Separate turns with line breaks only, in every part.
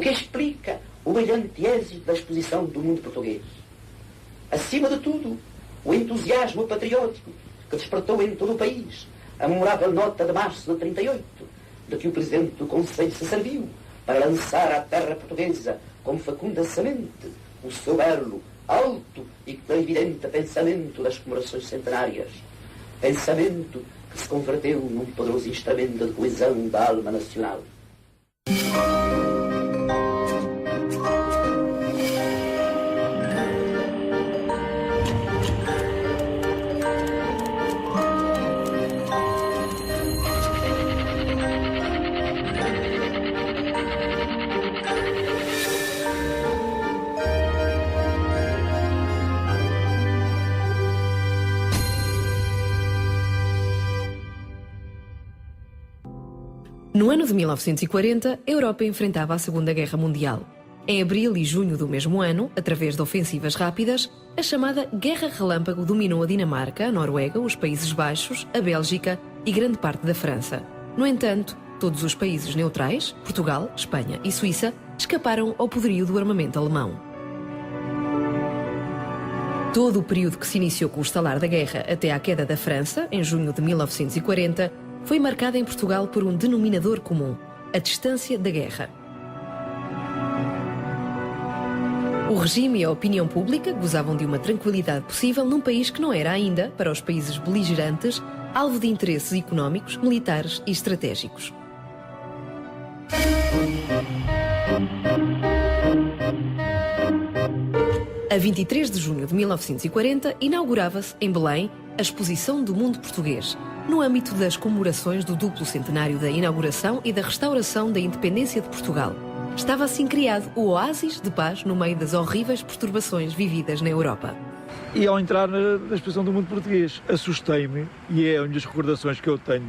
o que explica o brilhante êxito da exposição do mundo português. Acima de tudo, o entusiasmo patriótico que despertou em todo o país a memorável nota de março de 38, de que o Presidente do Conselho se serviu para lançar à terra portuguesa com fecunda semente o seu belo, alto e clarividente pensamento das comemorações centenárias. Pensamento que se converteu num poderoso instrumento de coesão da alma nacional.
No ano de 1940, a Europa enfrentava a Segunda Guerra Mundial. Em abril e junho do mesmo ano, através de ofensivas rápidas, a chamada Guerra Relâmpago dominou a Dinamarca, a Noruega, os Países Baixos, a Bélgica e grande parte da França. No entanto, todos os países neutrais, Portugal, Espanha e Suíça, escaparam ao poderio do armamento alemão. Todo o período que se iniciou com o estalar da guerra até à queda da França, em junho de 1940, foi marcado em Portugal por um denominador comum: a distância da guerra. O regime e a opinião pública gozavam de uma tranquilidade possível num país que não era ainda, para os países beligerantes, alvo de interesses económicos, militares e estratégicos. A 23 de junho de 1940, inaugurava-se, em Belém, a Exposição do Mundo Português, no âmbito das comemorações do duplo centenário da inauguração e da restauração da independência de Portugal. Estava assim criado o oásis de paz no meio das horríveis perturbações vividas na Europa.
E ao entrar na Exposição do Mundo Português, assustei-me, e é uma das recordações que eu tenho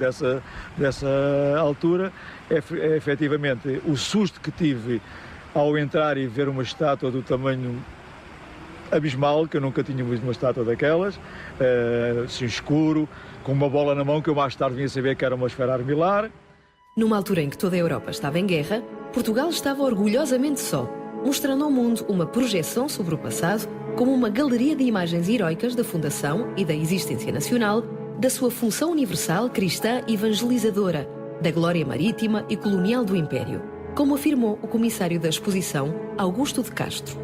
dessa altura, é efetivamente o susto que tive ao entrar e ver uma estátua do tamanho abismal, que eu nunca tinha visto uma estátua daquelas, assim escuro, com uma bola na mão que eu mais tarde vinha saber que era uma esfera armilar.
Numa altura em que toda a Europa estava em guerra, Portugal estava orgulhosamente só, mostrando ao mundo uma projeção sobre o passado como uma galeria de imagens heroicas da fundação e da existência nacional, da sua função universal cristã evangelizadora, da glória marítima e colonial do Império, como afirmou o comissário da exposição, Augusto de Castro.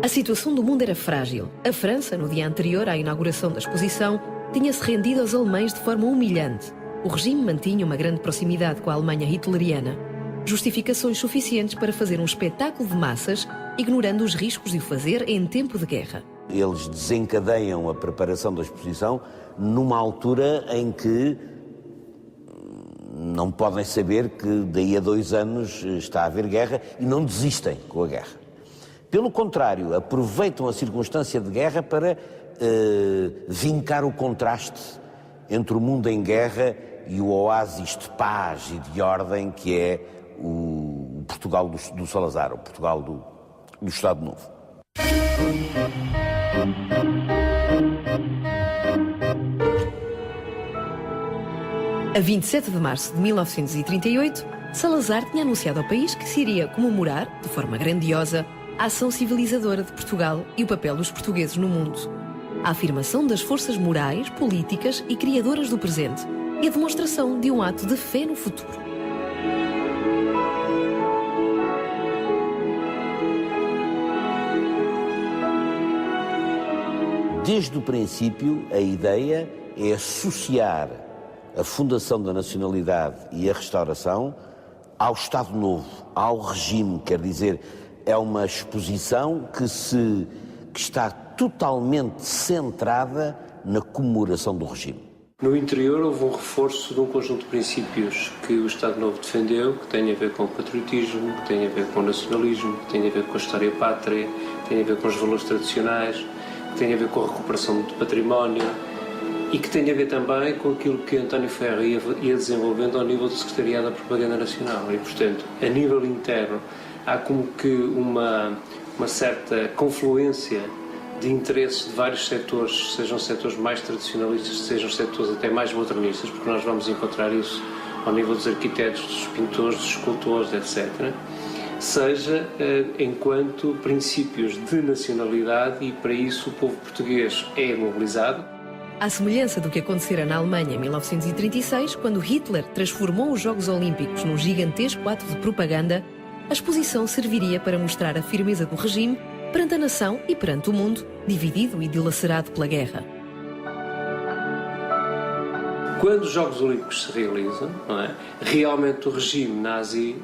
A situação do mundo era frágil. A França, no dia anterior à inauguração da exposição, tinha-se rendido aos alemães de forma humilhante. O regime mantinha uma grande proximidade com a Alemanha hitleriana. Justificações suficientes para fazer um espetáculo de massas, ignorando os riscos de o fazer em tempo de guerra.
Eles desencadeiam a preparação da exposição numa altura em que não podem saber que daí a 2 anos está a haver guerra e não desistem com a guerra. Pelo contrário, aproveitam a circunstância de guerra para vincar o contraste entre o mundo em guerra e o oásis de paz e de ordem que é o Portugal do Salazar, o Portugal do Estado Novo.
A 27 de março de 1938, Salazar tinha anunciado ao país que se iria comemorar, de forma grandiosa, a ação civilizadora de Portugal e o papel dos portugueses no mundo. A afirmação das forças morais, políticas e criadoras do presente e a demonstração de um ato de fé no futuro.
Desde o princípio, a ideia é associar a fundação da nacionalidade e a restauração ao Estado Novo, ao regime, quer dizer, é uma exposição que está totalmente centrada na comemoração do regime.
No interior houve um reforço de um conjunto de princípios que o Estado Novo defendeu, que tem a ver com o patriotismo, que tem a ver com o nacionalismo, que tem a ver com a história pátria, que tem a ver com os valores tradicionais, que tem a ver com a recuperação do património e que tem a ver também com aquilo que António Ferro ia desenvolvendo ao nível do Secretariado da Propaganda Nacional. E, portanto, a nível interno, há como que uma certa confluência de interesses de vários setores, sejam setores mais tradicionalistas, sejam setores até mais modernistas, porque nós vamos encontrar isso ao nível dos arquitetos, dos pintores, dos escultores, etc., seja enquanto princípios de nacionalidade, e para isso o povo português é mobilizado.
À semelhança do que acontecera na Alemanha em 1936, quando Hitler transformou os Jogos Olímpicos num gigantesco ato de propaganda, a exposição serviria para mostrar a firmeza do regime perante a nação e perante o mundo, dividido e dilacerado pela guerra.
Quando os Jogos Olímpicos se realizam, não é? Realmente o regime nazi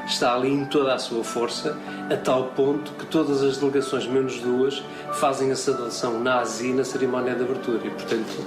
está ali em toda a sua força, a tal ponto que todas as delegações, menos duas, fazem a saudação nazi na cerimónia de abertura. E, portanto,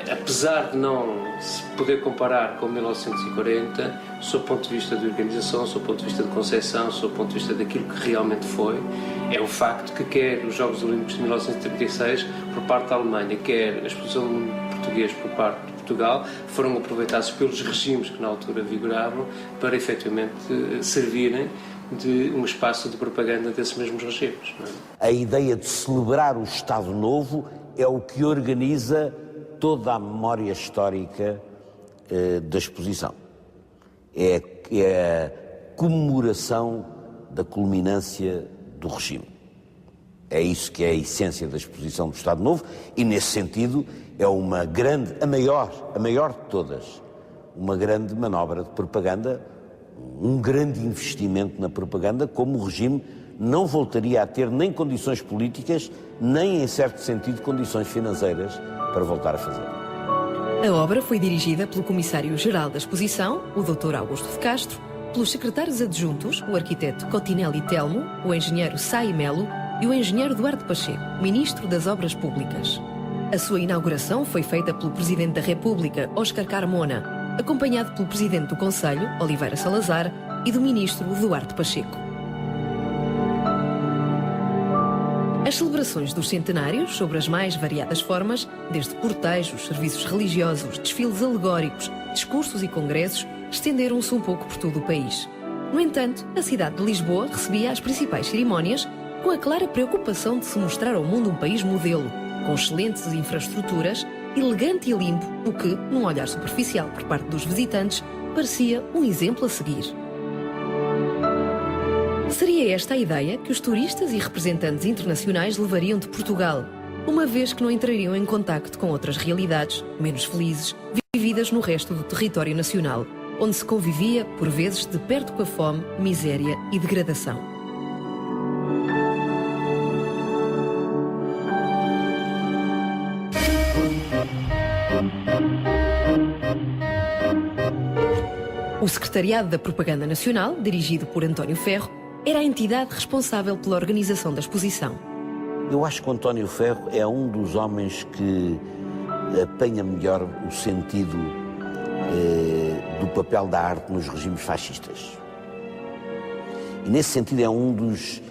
apesar de não se poder comparar com 1940, do seu ponto de vista de organização, do seu ponto de vista de concepção, do seu ponto de vista daquilo que realmente foi, é o facto que quer os Jogos Olímpicos de 1936 por parte da Alemanha, quer a exposição do mundo português por parte de Portugal, foram aproveitados pelos regimes que na altura vigoravam para efetivamente servirem de um espaço de propaganda desses mesmos regimes. Não é?
A ideia de celebrar o Estado Novo é o que organiza toda a memória histórica da exposição. É a comemoração da culminância do regime. É isso que é a essência da exposição do Estado Novo e, nesse sentido, é uma grande, a maior de todas, uma grande manobra de propaganda, um grande investimento na propaganda, como o regime não voltaria a ter nem condições políticas, nem, em certo sentido, condições financeiras para voltar a fazer.
A obra foi dirigida pelo Comissário-Geral da Exposição, o Dr. Augusto de Castro, pelos secretários adjuntos, o arquiteto Cotinelli Telmo, o engenheiro Sai Melo e o engenheiro Duarte Pacheco, Ministro das Obras Públicas. A sua inauguração foi feita pelo Presidente da República, Óscar Carmona, acompanhado pelo Presidente do Conselho, Oliveira Salazar, e do Ministro Duarte Pacheco. As celebrações dos centenários, sobre as mais variadas formas, desde cortejos, serviços religiosos, desfiles alegóricos, discursos e congressos, estenderam-se um pouco por todo o país. No entanto, a cidade de Lisboa recebia as principais cerimónias com a clara preocupação de se mostrar ao mundo um país modelo, com excelentes infraestruturas, elegante e limpo, o que, num olhar superficial por parte dos visitantes, parecia um exemplo a seguir. Seria esta a ideia que os turistas e representantes internacionais levariam de Portugal, uma vez que não entrariam em contacto com outras realidades, menos felizes, vividas no resto do território nacional, onde se convivia, por vezes, de perto com a fome, miséria e degradação. O Secretariado da Propaganda Nacional, dirigido por António Ferro, era a entidade responsável pela organização da exposição.
Eu acho que o António Ferro é um dos homens que apanha melhor o sentido do papel da arte nos regimes fascistas. E nesse sentido é um dos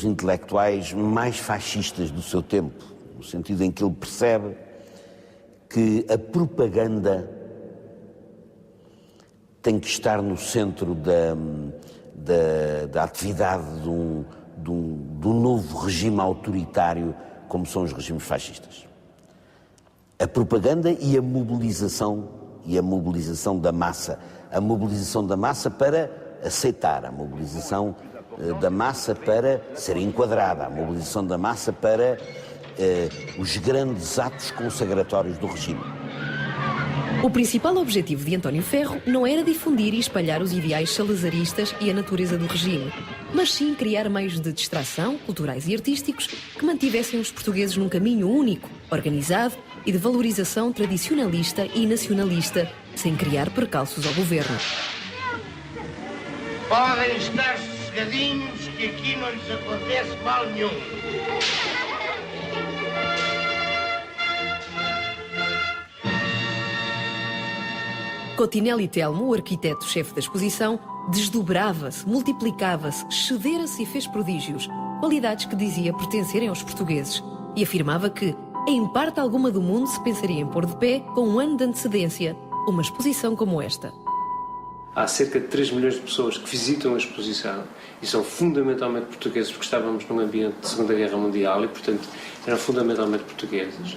intelectuais mais fascistas do seu tempo, no sentido em que ele percebe que a propaganda tem que estar no centro da atividade de um novo regime autoritário, como são os regimes fascistas. A propaganda e a mobilização da massa. A mobilização da massa para aceitar, a mobilização da massa para ser enquadrada, a mobilização da massa para os grandes atos consagratórios do regime.
O principal objetivo de António Ferro não era difundir e espalhar os ideais salazaristas e a natureza do regime, mas sim criar meios de distração, culturais e artísticos, que mantivessem os portugueses num caminho único, organizado e de valorização tradicionalista e nacionalista, sem criar percalços ao governo.
Podem estar sossegadinhos que aqui não lhes acontece mal nenhum.
Cotinelli Telmo, o arquiteto-chefe da exposição, desdobrava-se, multiplicava-se, excedera-se e fez prodígios, qualidades que dizia pertencerem aos portugueses, e afirmava que, em parte alguma do mundo, se pensaria em pôr de pé, com um ano de antecedência, uma exposição como esta.
Há cerca de 3 milhões de pessoas que visitam a exposição e são fundamentalmente portugueses, porque estávamos num ambiente de Segunda Guerra Mundial e, portanto, eram fundamentalmente portugueses.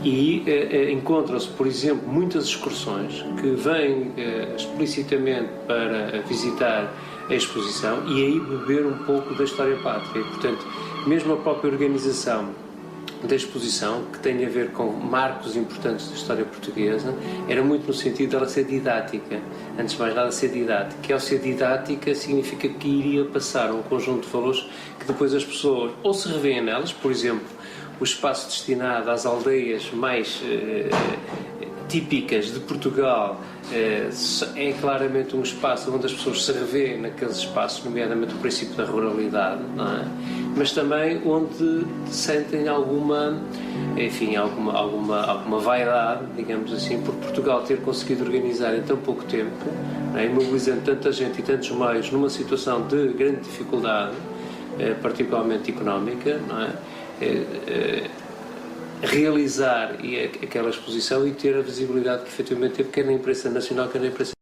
E encontram-se, por exemplo, muitas excursões que vêm explicitamente para visitar a exposição e aí beber um pouco da história pátria. E, portanto, mesmo a própria organização da exposição, que tem a ver com marcos importantes da história portuguesa, era muito no sentido dela ser didática. Antes de mais nada, ser didática. E ao ser didática significa que iria passar um conjunto de valores que depois as pessoas ou se revêem nelas, por exemplo, o espaço destinado às aldeias mais típicas de Portugal é claramente um espaço onde as pessoas se revêem naqueles espaços, nomeadamente o princípio da ruralidade, não é? Mas também onde sentem alguma vaidade, digamos assim, por Portugal ter conseguido organizar em tão pouco tempo, não é? Mobilizando tanta gente e tantos meios numa situação de grande dificuldade, particularmente económica, não é? Realizar aquela exposição e ter a visibilidade que efetivamente teve, quer na imprensa nacional, quer na imprensa